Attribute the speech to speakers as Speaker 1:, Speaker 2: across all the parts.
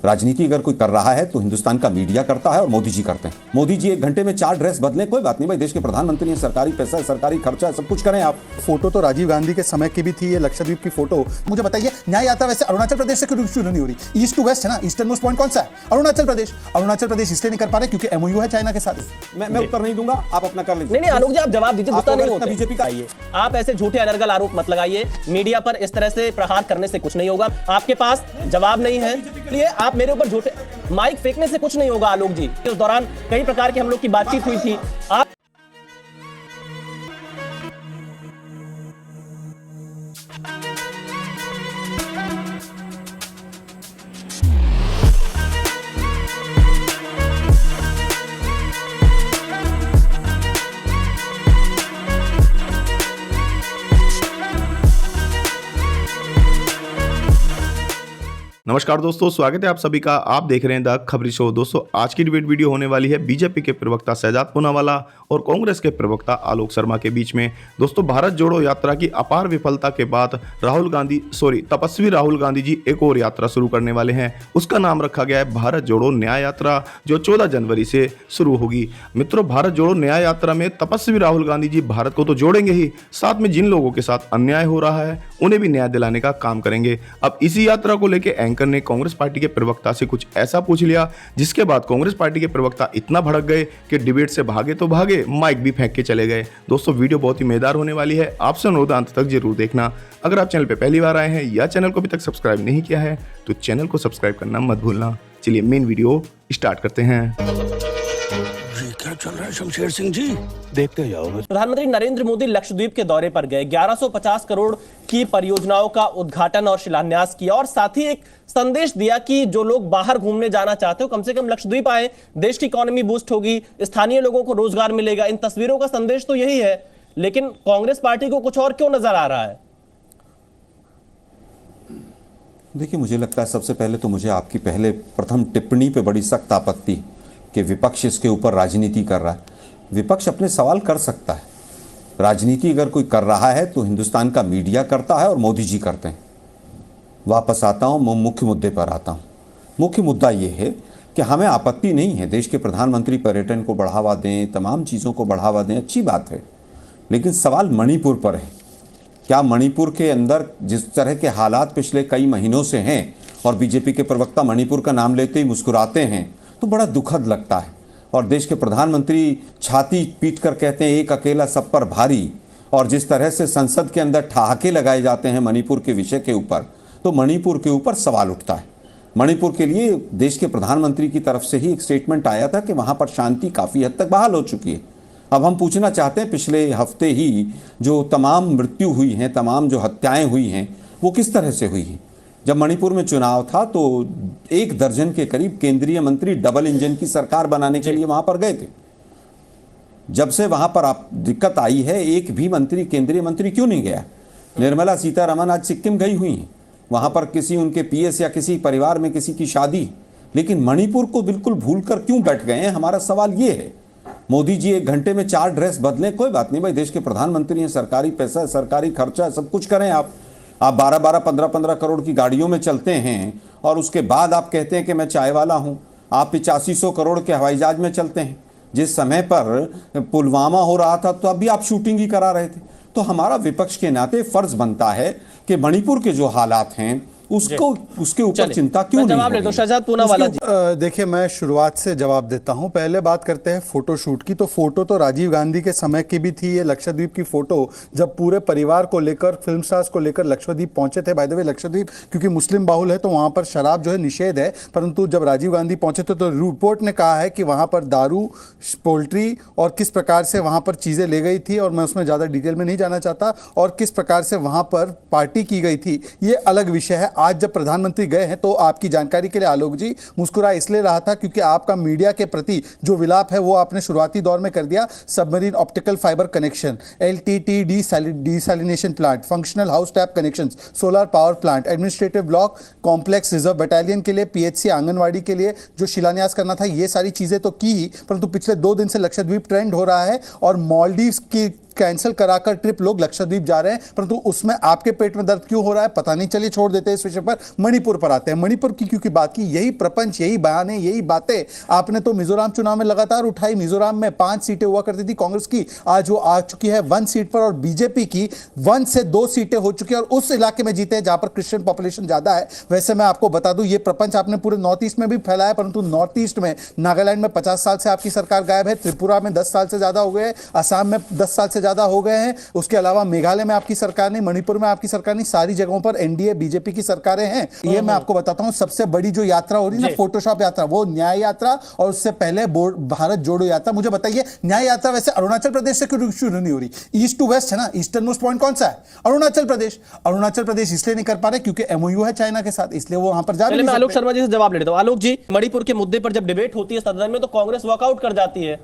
Speaker 1: राजनीति अगर कोई कर रहा है तो हिंदुस्तान का मीडिया करता है और मोदी जी करते हैं। मोदी जी 1 घंटे में 4 ड्रेस बदलें, कोई बात नहीं भाई, देश के प्रधानमंत्री हैं, सरकारी पैसा है, सरकारी खर्चा है, सब कुछ करें आप।
Speaker 2: फोटो तो राजीव गांधी के समय की भी थी, ये लक्षद्वीप की फोटो। मुझे बताइए, न्याय यात्रा वैसे अरुणाचल प्रदेश से क्यों शुरू नहीं हो रही? ईस्ट टू वेस्ट है ना, ईस्टर्न मोस्ट पॉइंट कौन सा है? अरुणाचल प्रदेश। अरुणाचल प्रदेश इसलिए नहीं कर पा रहे क्योंकि एमओयू है चाइना के साथ।
Speaker 1: मैं उत्तर नहीं दूंगा, आप अपना कर लीजिए।
Speaker 3: नहीं आलोक जी, आप जवाब दीजिए, गुस्सा नहीं होता
Speaker 1: बीजेपी का।
Speaker 3: आप ऐसे झूठे अनर्गल आरोप मत लगाइए, मीडिया पर इस तरह से प्रहार करने से कुछ नहीं होगा। आपके पास जवाब नहीं है, इसलिए आप मेरे ऊपर झूठे माइक फेंकने से कुछ नहीं होगा। आलोक जी, उस दौरान कई प्रकार की हम लोग की बातचीत हुई थी। आप
Speaker 4: नमस्कार दोस्तों, स्वागत है आप सभी का। आप देख रहे हैं द खबरी शो। दोस्तों, आज की डिबेट वीडियो होने वाली है बीजेपी के प्रवक्ता शहजाद पूनावाला और कांग्रेस के प्रवक्ता आलोक शर्मा के बीच में। दोस्तों, भारत जोड़ो यात्रा की अपार विफलता के बाद तपस्वी राहुल गांधी जी एक और यात्रा शुरू करने वाले हैं। उसका नाम रखा गया है भारत जोड़ो न्याय यात्रा, जो 14 जनवरी से शुरू होगी। मित्रों, भारत जोड़ो न्याय यात्रा में तपस्वी राहुल गांधी जी भारत को तो जोड़ेंगे ही, साथ में जिन लोगों के साथ अन्याय हो रहा है उन्हें भी न्याय दिलाने का काम करेंगे। अब इसी यात्रा को लेकर एंकर ने कांग्रेस पार्टी के प्रवक्ता से कुछ ऐसा पूछ लिया, जिसके बाद कांग्रेस पार्टी के प्रवक्ता इतना भड़क गए कि डिबेट से भागे तो भागे, माइक भी फेंक के चले गए। दोस्तों, वीडियो बहुत ही मजेदार होने वाली है, आपसे अनुरोध अंत तक जरूर देखना। अगर आप चैनल पे पहली बार आए हैं या चैनल को अभी तक सब्सक्राइब नहीं किया है तो चैनल को सब्सक्राइब करना मत भूलना। चलिए मेन वीडियो स्टार्ट करते हैं।
Speaker 5: क्या चल रहा है शमशेर सिंह जी? देखते जाओ।
Speaker 3: प्रधानमंत्री नरेंद्र मोदी लक्षद्वीप के दौरे पर गए, 1150 करोड़ की परियोजनाओं का उद्घाटन और शिलान्यास किया और साथ ही एक संदेश दिया कि जो लोग बाहर घूमने जाना चाहते हो कम से कम लक्षद्वीप आए, देश की इकोनॉमी बूस्ट होगी, स्थानीय लोगों को रोजगार मिलेगा। इन तस्वीरों का संदेश तो यही है, लेकिन कांग्रेस पार्टी को कुछ और क्यों नजर आ रहा है?
Speaker 1: देखिए, मुझे लगता है सबसे पहले तो मुझे आपकी प्रथम टिप्पणी पे बड़ी सख्त आपत्ति कि विपक्ष इसके ऊपर राजनीति कर रहा है। विपक्ष अपने सवाल कर सकता है, राजनीति अगर कोई कर रहा है तो हिंदुस्तान का मीडिया करता है और मोदी जी करते हैं। वापस आता हूँ, मुख्य मुद्दे पर आता हूँ। मुख्य मुद्दा ये है कि हमें आपत्ति नहीं है, देश के प्रधानमंत्री पर्यटन को बढ़ावा दें, तमाम चीज़ों को बढ़ावा दें, अच्छी बात है, लेकिन सवाल मणिपुर पर है। क्या मणिपुर के अंदर जिस तरह के हालात पिछले कई महीनों से हैं और बीजेपी के प्रवक्ता मणिपुर का नाम लेते ही मुस्कुराते हैं तो बड़ा दुखद लगता है। और देश के प्रधानमंत्री छाती पीट कर कहते हैं एक अकेला सब पर भारी, और जिस तरह से संसद के अंदर ठहाके लगाए जाते हैं मणिपुर के विषय के ऊपर, तो मणिपुर के ऊपर सवाल उठता है। मणिपुर के लिए देश के प्रधानमंत्री की तरफ से ही एक स्टेटमेंट आया था कि वहाँ पर शांति काफ़ी हद तक बहाल हो चुकी है। अब हम पूछना चाहते हैं, पिछले हफ्ते ही जो तमाम मृत्यु हुई हैं, तमाम जो हत्याएँ हुई हैं, वो किस तरह से हुई हैं? जब मणिपुर में चुनाव था तो 1 दर्जन के करीब केंद्रीय मंत्री डबल इंजन की सरकार बनाने के लिए वहां पर गए थे। जब से वहां पर आप दिक्कत आई है, एक भी मंत्री, केंद्रीय मंत्री क्यों नहीं गया? निर्मला सीतारमण आज सिक्किम गई हुई हैं, वहां पर किसी उनके पीएस या किसी परिवार में किसी की शादी, लेकिन मणिपुर को बिल्कुल भूलकर क्यों बैठ गए हैं? हमारा सवाल ये है। मोदी जी 1 घंटे में 4 ड्रेस बदलें, कोई बात नहीं भाई, देश के प्रधानमंत्री हैं, सरकारी पैसा है, सरकारी खर्चा है, सब कुछ करें आप 12-12, 15-15 करोड़ की गाड़ियों में चलते हैं और उसके बाद आप कहते हैं कि मैं चाय वाला हूं। आप 8500 करोड़ के हवाई जहाज में चलते हैं। जिस समय पर पुलवामा हो रहा था तो अभी आप शूटिंग ही करा रहे थे। तो हमारा विपक्ष के नाते फर्ज बनता है कि मणिपुर के जो हालात हैं उसके ऊपर चिंता क्यों नहीं है?
Speaker 3: शहजाद पूनावाला जी,
Speaker 2: देखिए, मैं शुरुआत से जवाब देता हूं। पहले बात करते हैं फोटो शूट की। तो फोटो तो राजीव गांधी के समय की भी थी, ये लक्षद्वीप की फोटो, जब पूरे परिवार को लेकर, फिल्म स्टार्स को लेकर लक्षद्वीप पहुंचे थे। बाय द वे, लक्षद्वीप क्योंकि मुस्लिम बाहुल है तो वहां पर शराब जो है निषेध है, परंतु जब राजीव गांधी पहुंचे थे तो रिपोर्ट ने कहा है कि वहां पर दारू, पोल्ट्री और किस प्रकार से वहां पर चीजें ले गई थी, और मैं उसमें ज्यादा डिटेल में नहीं जाना चाहता, और किस प्रकार से वहां पर पार्टी की गई थी, ये अलग विषय है। आज जब प्रधानमंत्री गए हैं तो आपकी जानकारी के लिए आलोक जी, मुस्कुरा इसलिए रहा था क्योंकि आपका मीडिया के प्रति जो विलाप है वो आपने शुरुआती दौर में कर दिया। Submarine optical fibre connection, LTT desalination plant, functional house tap connections, solar power plant, administrative block complex, reserve battalion के लिए, पीएचसी, आंगनवाड़ी के लिए जो शिलान्यास करना था, ये सारी चीजें तो की ही, परंतु पिछले 2 दिन से लक्षद्वीप ट्रेंड हो रहा है और मालदीव्स की कैंसिल कराकर ट्रिप लोग लक्षद्वीप जा रहे हैं, परंतु उसमें आपके पेट में दर्द क्यों हो रहा है पता नहीं। चलिए छोड़ देते हैं इस विषय पर, मणिपुर पर आते हैं। मणिपुर की क्योंकि बात की, यही प्रपंच, यही बयाने, यही बातें आपने तो मिजोरम चुनाव में लगातार उठाई। मिजोरम में 5 सीटें हुआ करती थी कांग्रेस की, आज वो आ चुकी है 1 सीट पर, और बीजेपी की 1 से 2 सीटें हो चुकी है, और उस इलाके में जीते हैं जहां पर क्रिश्चियन पॉपुलेशन ज्यादा है। वैसे मैं आपको बता दूं, ये प्रपंच आपने पूरे नॉर्थ ईस्ट में भी फैलाया, परंतु नॉर्थ ईस्ट में नागालैंड में 50 साल से आपकी सरकार गायब है, त्रिपुरा में 10 साल से ज्यादा हो गए, असम में 10 साल से ज्यादा हो गए हैं, उसके अलावा मेघालय में आपकी सरकार नहीं, मणिपुर में आपकी सरकार नहीं, सारी जगहों पर एनडीए बीजेपी की सरकारें हैं। ये मैं आपको बताता हूं, सबसे बड़ी जो यात्रा हो रही है ना, फोटोशॉप यात्रा, वो न्याय यात्रा, और उससे पहले भारत जोड़ो यात्रा। मुझे बताइए, न्याय यात्रा वैसे अरुणाचल प्रदेश से क्यों शुरू नहीं हो रही? ईस्ट टू वेस्ट है ना, ईस्टर्न मोस्ट पॉइंट कौन सा है? अरुणाचल प्रदेश। अरुणाचल प्रदेश इसलिए नहीं कर पा रहे क्योंकि एमओयू है चाइना के साथ, इसलिए वो वहां पर जा
Speaker 3: पहले
Speaker 2: नहीं
Speaker 3: मैं आलोक
Speaker 2: सकते।
Speaker 3: शर्मा जी से जवाब ले लेता हूं। आलोक जी, मणिपुर के मुद्दे पर जब डिबेट होती है सदन में तो कांग्रेस वॉकआउट कर जाती है,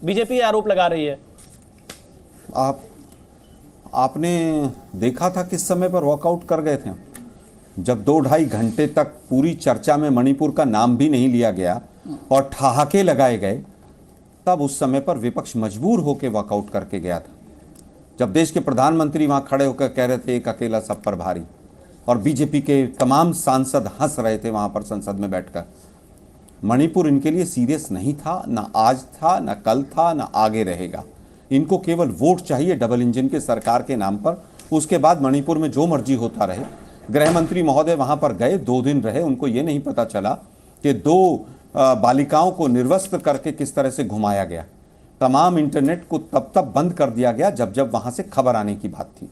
Speaker 3: बीजेपी आरोप लगा रही है।
Speaker 1: आपने देखा था किस समय पर वॉकआउट कर गए थे? जब 2-2.5 घंटे तक पूरी चर्चा में मणिपुर का नाम भी नहीं लिया गया और ठहाके लगाए गए, तब उस समय पर विपक्ष मजबूर होकर वॉकआउट करके गया था। जब देश के प्रधानमंत्री वहां खड़े होकर कह रहे थे एक अकेला सब पर भारी, और बीजेपी के तमाम सांसद हंस रहे थे वहां पर संसद में बैठकर। मणिपुर इनके लिए सीरियस नहीं था, ना आज था, ना कल था, ना आगे रहेगा। इनको केवल वोट चाहिए डबल इंजन के सरकार के नाम पर। उसके बाद मणिपुर में जो मर्जी होता रहे। गृह मंत्री महोदय वहां पर गए, 2 दिन रहे, उनको ये नहीं पता चला कि 2 बालिकाओं को निर्वस्त्र करके किस तरह से घुमाया गया। तमाम इंटरनेट को तब बंद कर दिया गया जब जब वहां से खबर आने की बात थी।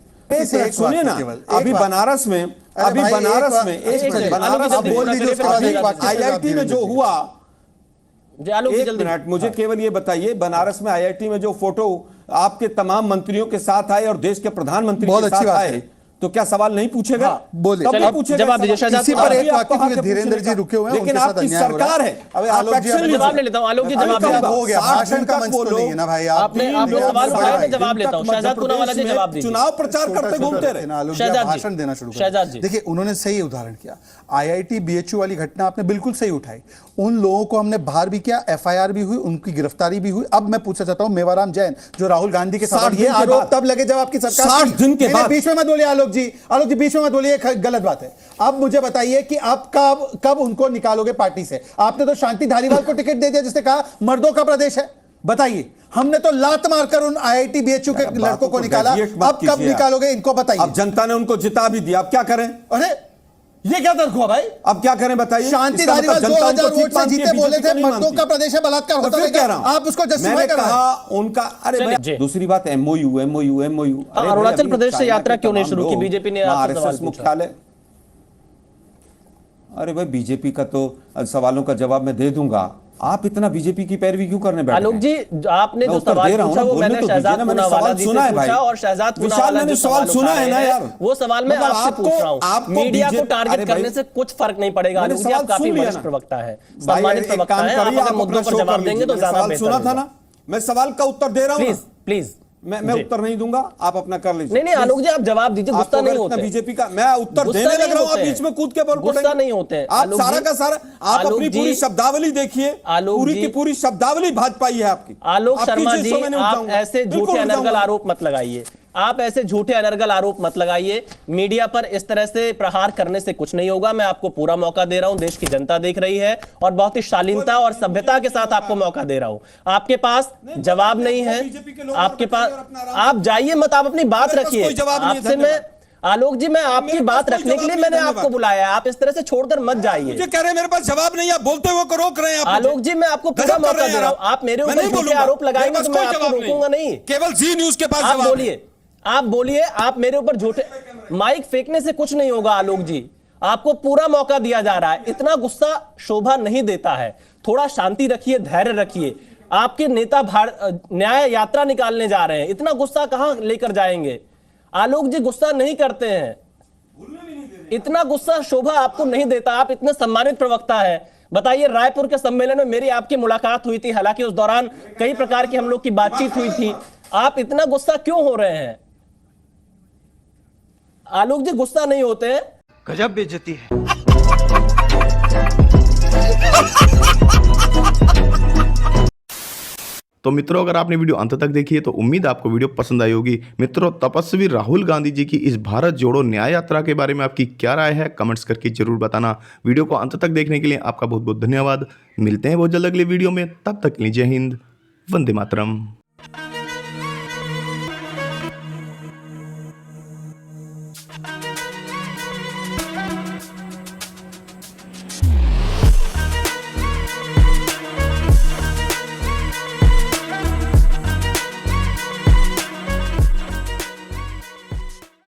Speaker 1: सुनिए ना, अभी बनारस में, आईआईटी में जो हुआ, एक मिनट, मुझे केवल ये बताइए, बनारस में आईआईटी में जो फोटो आपके तमाम मंत्रियों के साथ आए और देश के प्रधानमंत्री के साथ आए, तो क्या सवाल नहीं पूछेगा?
Speaker 2: बोलिए,
Speaker 3: जवाब दीजिए।
Speaker 2: इसी पर एक वाक्य क्योंकि धीरेन्द्र जी रुके हुए हैं,
Speaker 1: लेकिन आपकी सरकार है।
Speaker 3: जवाब ले लेता हूं। आलोक जी जवाब
Speaker 2: हो गया, भाषण का मंच तो नहीं है ना भाई।
Speaker 3: आपने सवाल उठाया, मैं जवाब लेता हूं। शहजाद पूनावाला जी जवाब दीजिए।
Speaker 1: चुनाव प्रचार करते घूमते रहे,
Speaker 3: शहजाद जी
Speaker 2: भाषण देना शुरू
Speaker 3: शहजाद जी,
Speaker 2: देखिए उन्होंने सही उदाहरण किया। आईआईटी बीएचयू वाली घटना आपने बिल्कुल सही उठाई। उन लोगों को हमने बाहर भी किया, एफआईआर भी हुई, उनकी गिरफ्तारी भी हुई। अब मैं पूछना चाहता हूं, मेवाराम जैन जो राहुल गांधी के साथ, ये आरोप तब लगे जब आपकी सरकार
Speaker 1: 60 दिन के बाद।
Speaker 2: बीच में मत बोलिए आलोक जी, बीच में मत बोलिए, गलत बात है। अब मुझे बताइए कि आप कब उनको निकालोगे पार्टी से? आपने तो शांति धारीवाल को टिकट दे दिया, जिसने कहा मर्दों का प्रदेश है। बताइए, हमने तो लात मारकर उन आईआईटी बीएचयू के लड़कों को निकाला, अब कब निकालोगे इनको बताइए।
Speaker 1: अब जनता ने उनको जिता भी दिया, अब क्या करें?
Speaker 2: अरे ये क्या तर्क हुआ भाई?
Speaker 1: अब क्या करें बताइए?
Speaker 2: शांति धारीवाल 2000 वोट से जीते, बोले थे मर्दों का प्रदेश है, बलात्कार होता है, आप उसको जस्टिफाई कर रहे हैं।
Speaker 1: उनका, अरे भाई, दूसरी बात एमओयू।
Speaker 3: अरुणाचल प्रदेश से यात्रा क्यों नहीं शुरू की बीजेपी ने?
Speaker 1: आरएसएस मुख्यालय। अरे भाई, बीजेपी का तो सवालों का जवाब मैं दे दूंगा, आप इतना बीजेपी की पैरवी क्यों करने बैठे?
Speaker 3: आलोक जी, आपने जो सवाल पूछा वो मैंने शहजाद पूनावाला जी से पूछा, और शहजाद पूनावाला जी
Speaker 1: सवाल सुना है ना यार,
Speaker 3: वो सवाल मैं आपसे पूछ रहा हूं। मीडिया को टारगेट करने से कुछ फर्क नहीं पड़ेगा। आलोक जी, आप काफी वरिष्ठ प्रवक्ता है, सम्मानित प्रवक्ता है, आप अगर मुद्दों पर जवाब देंगे तो ज्यादा बेहतर
Speaker 1: सुना था ना, मैं सवाल का उत्तर दे रहा हूं।
Speaker 3: प्लीज
Speaker 1: मैं उत्तर नहीं दूंगा, आप अपना कर लीजिए।
Speaker 3: नहीं आलोक जी, आप जवाब दीजिए, गुस्सा नहीं होते।
Speaker 1: बीजेपी का मैं उत्तर देने लग रहा हूं, आप बीच में कूद के बोल,
Speaker 3: गुस्सा नहीं होते
Speaker 1: आप सारा का सारा, आप अपनी पूरी शब्दावली देखिए, पूरी की पूरी शब्दावली भाजपा ही है आपकी।
Speaker 3: आलोक शर्मा जी, आप ऐसे झूठे अनर्गल आरोप मत लगाइए, आप ऐसे झूठे अनर्गल आरोप मत लगाइए। मीडिया पर इस तरह से प्रहार करने से कुछ नहीं होगा। मैं आपको पूरा मौका दे रहा हूं, देश की जनता देख रही है, और बहुत ही शालीनता और सभ्यता के साथ आपको मौका दे रहा हूं। आपके पास जवाब नहीं है, आपके पास, आप जाइए मत, आप अपनी बात रखिए। आपसे मैं, आलोक जी, मैं आपकी बात रखने के लिए मैंने आपको बुलाया है, आप इस तरह से छोड़कर मत जाइए।
Speaker 1: मुझे कह रहे हैं मेरे पास जवाब नहीं, आप बोलते हुए रोक रहे हैं।
Speaker 3: आलोक जी, मैं आपको पूरा मौका दे रहा हूं, आप मेरे ऊपर झूठे आरोप लगाएंगे तो मैं आपको रोकूंगा नहीं।
Speaker 1: केवल जी न्यूज के पास
Speaker 3: आप बोलिए, आप बोलिए, आप मेरे ऊपर झूठे, माइक फेंकने से कुछ नहीं होगा। आलोक जी, आपको पूरा मौका दिया जा रहा है, इतना गुस्सा शोभा नहीं देता है, थोड़ा शांति रखिए, धैर्य रखिए। आपके नेता न्याय यात्रा निकालने जा रहे हैं, इतना गुस्सा कहां लेकर जाएंगे? आलोक जी गुस्सा नहीं करते हैं, इतना गुस्सा शोभा आपको नहीं देता, आप इतने सम्मानित प्रवक्ता है। बताइए, रायपुर के सम्मेलन में मेरी आपकी मुलाकात हुई थी, हालांकि उस दौरान कई प्रकार की हम लोग की बातचीत हुई थी, आप इतना गुस्सा क्यों हो रहे हैं? आलोक जी गुस्सा नहीं होते हैं।
Speaker 5: गजब बेइज्जती है।
Speaker 4: तो मित्रों, अगर आपने वीडियो अंत तक देखी है तो उम्मीद आपको वीडियो पसंद आई होगी। मित्रों, तपस्वी राहुल गांधी जी की इस भारत जोड़ो न्याय यात्रा के बारे में आपकी क्या राय है, कमेंट्स करके जरूर बताना। वीडियो को अंत तक देखने के लिए आपका बहुत बहुत धन्यवाद। मिलते हैं बहुत जल्द अगले वीडियो में, तब तक के लिए जय हिंद, वंदे मातरम।